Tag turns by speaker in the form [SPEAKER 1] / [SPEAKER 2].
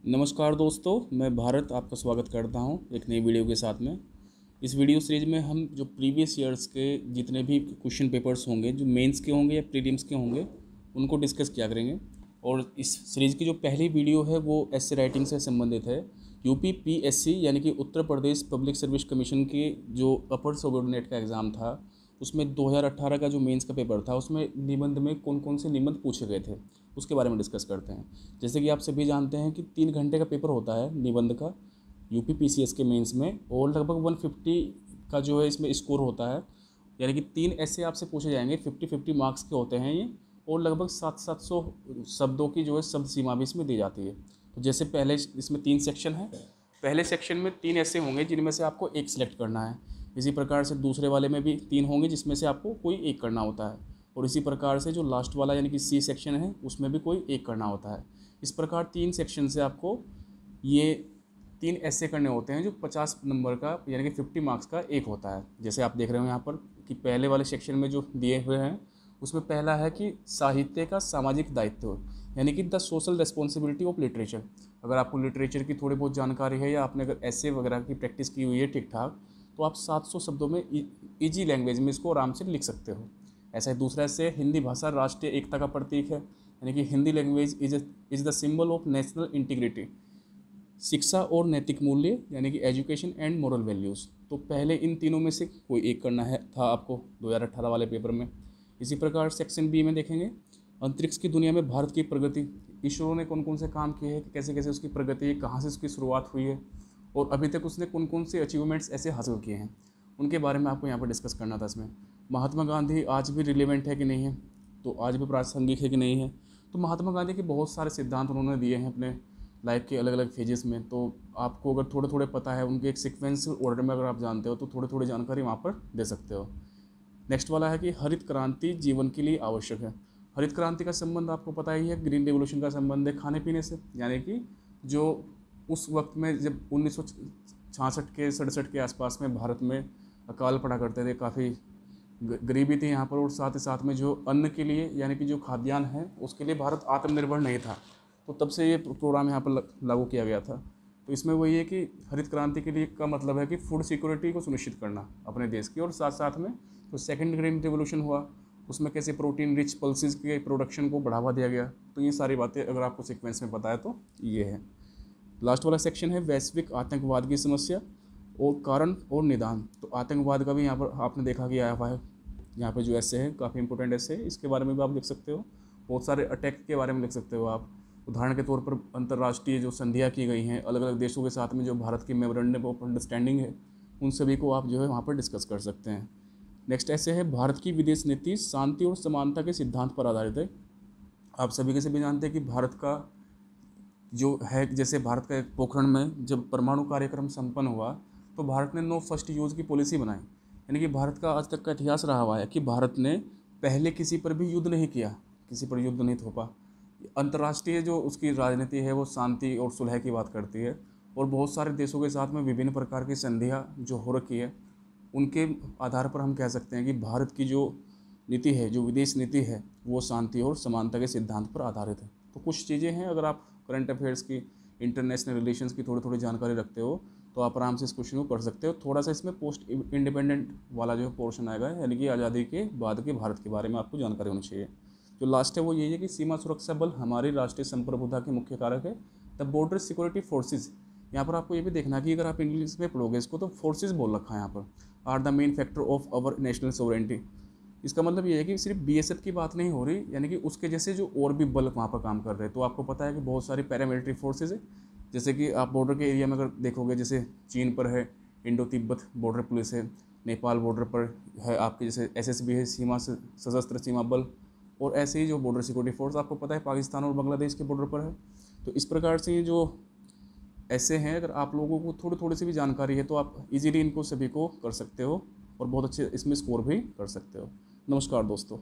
[SPEAKER 1] नमस्कार दोस्तों, मैं भारत आपका स्वागत करता हूं एक नई वीडियो के साथ में। इस वीडियो सीरीज में हम जो प्रीवियस ईयर्स के जितने भी क्वेश्चन पेपर्स होंगे, जो मेंस के होंगे या प्रीलिम्स के होंगे, उनको डिस्कस किया करेंगे। और इस सीरीज़ की जो पहली वीडियो है वो एस्से राइटिंग से संबंधित है। यूपी पीएससी यानी कि Uttar Pradesh public service commission के जो अपर सबऑर्डिनेट का एग्ज़ाम था, उसमें 2018 का जो मेंस का पेपर था, उसमें निबंध में कौन कौन से निबंध पूछे गए थे उसके बारे में डिस्कस करते हैं। जैसे कि आप सभी जानते हैं कि 3 घंटे का पेपर होता है निबंध का यूपी पीसीएस के मेंस में, और लगभग 150 का जो है इसमें स्कोर होता है। यानी कि 3 ऐसे आपसे पूछे जाएंगे, 50-50 मार्क्स के होते हैं ये, और लगभग 700 शब्दों की जो है शब्द सीमा भी इसमें दी जाती है। तो जैसे पहले इसमें 3 सेक्शन है। पहले सेक्शन में 3 ऐसे होंगे जिनमें से आपको एक सिलेक्ट करना है। इसी प्रकार से दूसरे वाले में भी 3 होंगे जिसमें से आपको कोई एक करना होता है। और इसी प्रकार से जो लास्ट वाला यानी कि सी सेक्शन है उसमें भी कोई एक करना होता है। इस प्रकार 3 सेक्शन से आपको ये 3 ऐसे करने होते हैं जो 50 नंबर का यानी कि 50 मार्क्स का एक होता है। जैसे आप देख रहे हो यहाँ पर कि पहले वाले सेक्शन में जो दिए हुए हैं उसमें पहला है कि साहित्य का सामाजिक दायित्व, यानी कि the social responsibility of literature. अगर आपको लिटरेचर की थोड़ी बहुत जानकारी है या आपने अगर ऐसे वगैरह की प्रैक्टिस की हुई है ठीक ठाक, तो आप 700 शब्दों में इजी लैंग्वेज में इसको आराम से लिख सकते हो। ऐसा ही दूसरा से हिंदी भाषा राष्ट्रीय एकता का प्रतीक है, यानी कि Hindi language is the symbol of national integrity. शिक्षा और नैतिक मूल्य यानी कि एजुकेशन एंड मोरल वैल्यूज़। तो पहले इन तीनों में से कोई एक करना है था आपको 2018 वाले पेपर में। इसी प्रकार सेक्शन बी में देखेंगे अंतरिक्ष की दुनिया में भारत की प्रगति। इसरो ने कौन कौन से काम किए हैं, कैसे कैसे उसकी प्रगति है, कहाँ से उसकी शुरुआत हुई है, और अभी तक उसने कौन कौन से अचीवमेंट्स ऐसे हासिल किए हैं, उनके बारे में आपको यहाँ पर डिस्कस करना था इसमें। महात्मा गांधी आज भी रिलेवेंट है कि नहीं है, तो आज भी प्रासंगिक है कि नहीं है। तो महात्मा गांधी के बहुत सारे सिद्धांत उन्होंने दिए हैं अपने लाइफ के अलग अलग फेजेस में। तो आपको अगर थोड़े थोड़े पता है उनके एक सिक्वेंशियल ऑर्डर में अगर आप जानते हो तो थोड़ी थोड़ी जानकारी वहाँ पर दे सकते हो। नेक्स्ट वाला है कि हरित क्रांति जीवन के लिए आवश्यक है। हरित क्रांति का संबंध आपको पता ही है, ग्रीन रेवोल्यूशन का संबंध है खाने पीने से। यानी कि जो उस वक्त में जब 1966 के 67 के आसपास में भारत में अकाल पड़ा करते थे, काफ़ी गरीबी थी यहाँ पर, और साथ ही साथ में जो अन्न के लिए यानी कि जो खाद्यान्न है उसके लिए भारत आत्मनिर्भर नहीं था। तो तब से ये प्रोग्राम यहाँ पर लागू किया गया था। तो इसमें वही है कि हरित क्रांति के लिए का मतलब है कि फूड सिक्योरिटी को सुनिश्चित करना अपने देश की, और साथ साथ में तो सेकंड ग्रीन रिवोल्यूशन हुआ उसमें कैसे प्रोटीन रिच पल्सेस के प्रोडक्शन को बढ़ावा दिया गया। तो ये सारी बातें अगर आपको सीक्वेंस में पता है तो ये है। लास्ट वाला सेक्शन है वैश्विक आतंकवाद की समस्या और कारण और निदान। तो आतंकवाद का भी यहाँ पर आपने देखा कि आया हुआ है। यहाँ पे जो ऐसे है काफ़ी इंपॉर्टेंट ऐसे है, इसके बारे में भी आप लिख सकते हो। बहुत सारे अटैक के बारे में लिख सकते हो आप। उदाहरण के तौर पर अंतर्राष्ट्रीय जो संधियाँ की गई हैं अलग अलग देशों के साथ में, जो भारत की मेमोरेंडम ऑफ अंडरस्टैंडिंग है, उन सभी को आप जो है वहाँ पर डिस्कस कर सकते हैं। नेक्स्ट ऐसे है भारत की विदेश नीति शांति और समानता के सिद्धांत पर आधारित है। आप सभी के सभी जानते हैं कि भारत का जो है, जैसे भारत का एक पोखरण में जब परमाणु कार्यक्रम संपन्न हुआ तो भारत ने नो फर्स्ट यूज़ की पॉलिसी बनाई। यानी कि भारत का आज तक का इतिहास रहा हुआ है कि भारत ने पहले किसी पर भी युद्ध नहीं किया, किसी पर युद्ध नहीं थोपा। अंतर्राष्ट्रीय जो उसकी राजनीति है वो शांति और सुलह की बात करती है, और बहुत सारे देशों के साथ में विभिन्न प्रकार की संधियाँ जो हो रखी है उनके आधार पर हम कह सकते हैं कि भारत की जो नीति है, जो विदेश नीति है, वो शांति और समानता के सिद्धांत पर आधारित है। तो कुछ चीज़ें हैं, अगर आप करंट अफेयर्स की, इंटरनेशनल रिलेशंस की थोड़ी थोड़ी जानकारी रखते हो तो आप आराम से इस क्वेश्चन को कर सकते हो। थोड़ा सा इसमें पोस्ट इंडिपेंडेंट वाला जो पोर्शन आएगा, यानी कि आज़ादी के बाद के भारत के बारे में आपको जानकारी होनी चाहिए। जो लास्ट है वो यही है कि सीमा सुरक्षा बल हमारी राष्ट्रीय संप्रभुता के मुख्य कारक है। द बॉर्डर सिक्योरिटी फोर्सेज, यहाँ पर आपको ये भी देखना कि अगर आप इंग्लिश में पढ़ोगे इसको तो फोर्सेज बोल रखा है यहाँ पर, are the main factor of our national sovereignty. इसका मतलब ये है कि सिर्फ बीएसएफ की बात नहीं हो रही, यानी कि उसके जैसे जो और भी बल वहाँ पर काम कर रहे हैं। तो आपको पता है कि बहुत सारी पैरामिलिट्री फोर्सेज है, जैसे कि आप बॉर्डर के एरिया में अगर देखोगे, जैसे चीन पर है इंडो तिब्बत बॉर्डर पुलिस है, नेपाल बॉर्डर पर है आपके जैसे एसएसबी है, सीमा सशस्त्र सीमा बल, और ऐसे ही जो बॉर्डर सिक्योरिटी फोर्स आपको पता है पाकिस्तान और बांग्लादेश के बॉर्डर पर है। तो इस प्रकार से ये जो ऐसे हैं, अगर आप लोगों को थोड़ी थोड़ी सी भी जानकारी है तो आप इजीली इनको सभी को कर सकते हो और बहुत अच्छे इसमें स्कोर भी कर सकते हो। नमस्कार दोस्तों।